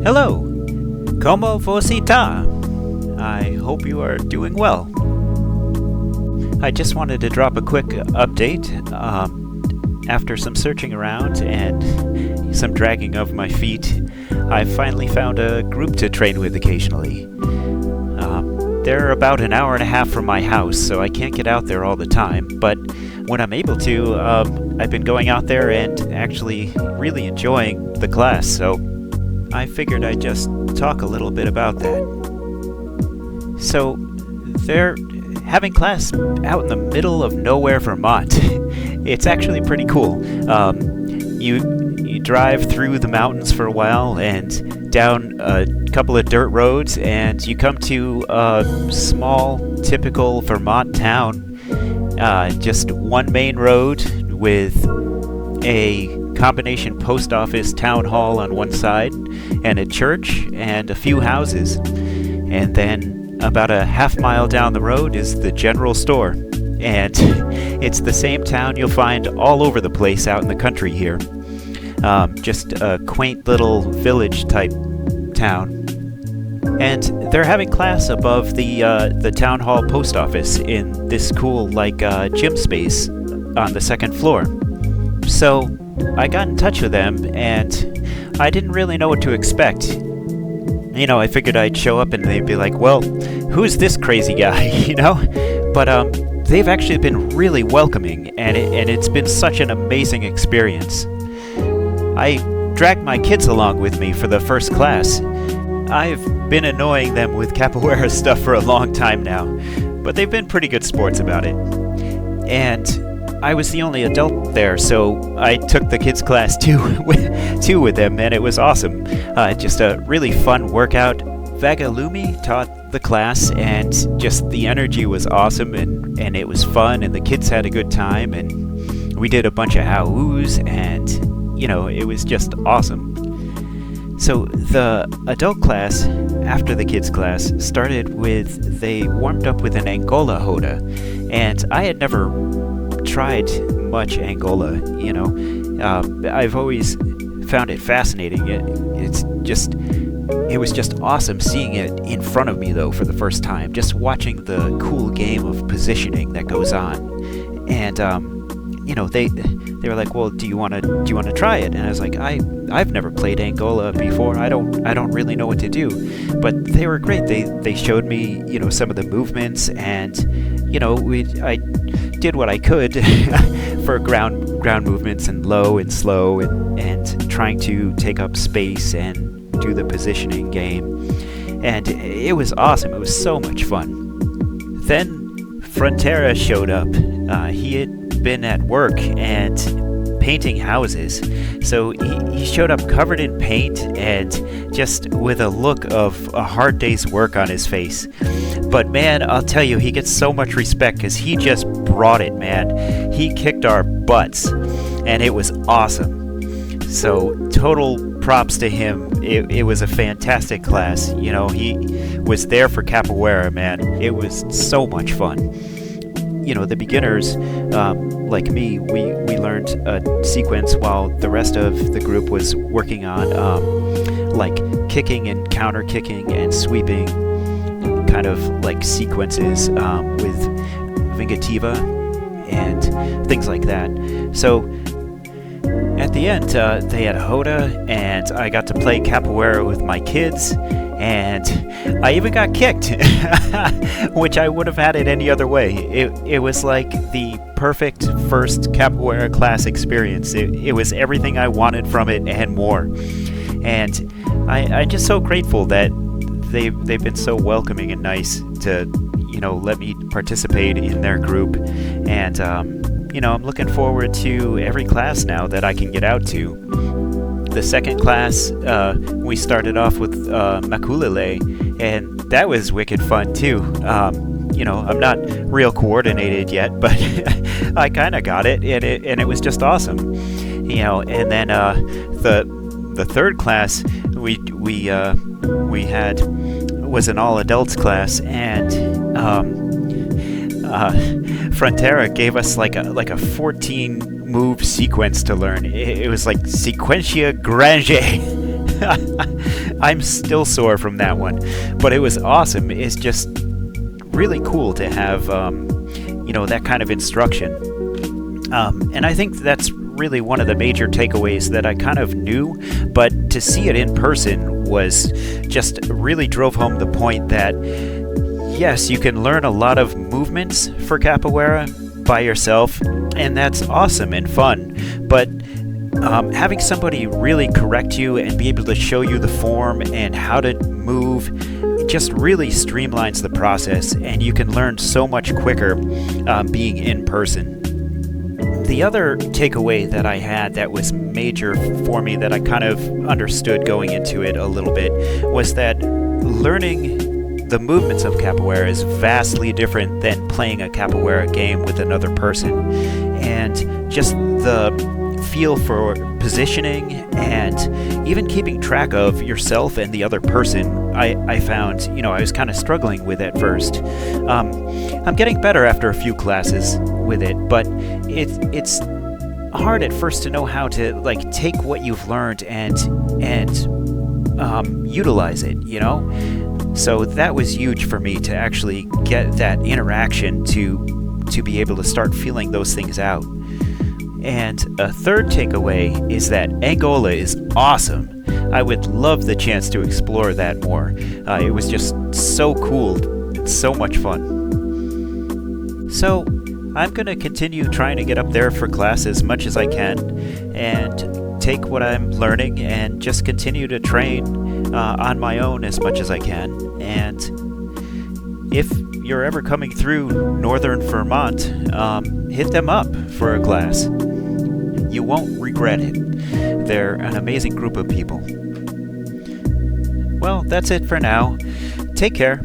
Hello, como você tá? I hope you are doing well. I just wanted to drop a quick update. After some searching around and some dragging of my feet, I finally found a group to train with occasionally. They're about an hour and a half from my house, so I can't get out there all the time, but when I'm able to, I've been going out there and actually really enjoying the class, so I figured I'd just talk a little bit about that. So, they're having class out in the middle of nowhere, Vermont. It's actually pretty cool. You drive through the mountains for a while and down a couple of dirt roads, and you come to a small, typical Vermont town. Just one main road with a combination post office town hall on one side, and a church, and a few houses. And then about a half mile down the road is the general store. And it's the same town you'll find all over the place out in the country here. Just a quaint little village type town. And they're having class above the town hall post office in this cool gym space on the second floor. So I got in touch with them, and I didn't really know what to expect. You know, I figured I'd show up and they'd be like, well, who's this crazy guy, you know? But they've actually been really welcoming, and it's been such an amazing experience. I dragged my kids along with me for the first class. I've been annoying them with capoeira stuff for a long time now, but they've been pretty good sports about it. And I was the only adult there, so I took the kids' class too with them, and it was awesome. Just a really fun workout. Vagalumi taught the class, and just the energy was awesome, and it was fun, and the kids had a good time, and we did a bunch of how-oos, and, you know, it was just awesome. So the adult class, after the kids' class, started with, they warmed up with an Angola Roda, and I had never tried much Angola, you know. I've always found it fascinating. It was just awesome seeing it in front of me, though, for the first time, just watching the cool game of positioning that goes on. And you know, they were like, well, do you want to try it? And I was like, I've never played Angola before. I don't really know what to do. But they were great. They showed me, you know, some of the movements, and, you know, I did what I could for ground movements, and low and slow, and trying to take up space and do the positioning game. And it was awesome. It was so much fun. Then Frontera showed up. He had been at work and painting houses, so he showed up covered in paint and just with a look of a hard day's work on his face. But man, I'll tell you, he gets so much respect because he just brought it, man. He kicked our butts, and it was awesome. So total props to him. It was a fantastic class. You know, he was there for capoeira, man. It was so much fun. You know, the beginners, like me, we learned a sequence while the rest of the group was working on, like kicking and counter kicking and sweeping, kind of like sequences with Vingativa and things like that. So at the end, they had a Hoda, and I got to play capoeira with my kids, and I even got kicked, which I would have had it any other way. It was like the perfect first capoeira class experience. It was everything I wanted from it and more. And I'm just so grateful that they've been so welcoming and nice to, you know, let me participate in their group. And you know, I'm looking forward to every class now that I can get out to. The second class, we started off with Makulele, and that was wicked fun too. You know, I'm not real coordinated yet, but I kind of got it, and it was just awesome. You know, and then the third class we had was an all adults class, and Frontera gave us like a 14 move sequence to learn. It was like Sequentia Grande. I'm still sore from that one, but it was awesome. It's just really cool to have, that kind of instruction. And I think that's really one of the major takeaways that I kind of knew, but to see it in person was just really drove home the point that yes, you can learn a lot of movements for capoeira by yourself, and that's awesome and fun, but having somebody really correct you and be able to show you the form and how to move, it just really streamlines the process, and you can learn so much quicker being in person. The other takeaway that I had that was major for me, that I kind of understood going into it a little bit, was that learning the movements of capoeira is vastly different than playing a capoeira game with another person. And just the feel for positioning and even keeping track of yourself and the other person, I found, I was kind of struggling with at first. I'm getting better after a few classes with it, but it's hard at first to know how to take what you've learned and utilize it, So that was huge for me to actually get that interaction to be able to start feeling those things out. And a third takeaway is that Angola is awesome. I would love the chance to explore that more. It was just so cool, so much fun. So I'm going to continue trying to get up there for class as much as I can and take what I'm learning and just continue to train on my own as much as I can. And if you're ever coming through northern Vermont, hit them up for a class. You won't regret it. They're an amazing group of people. Well, that's it for now. Take care.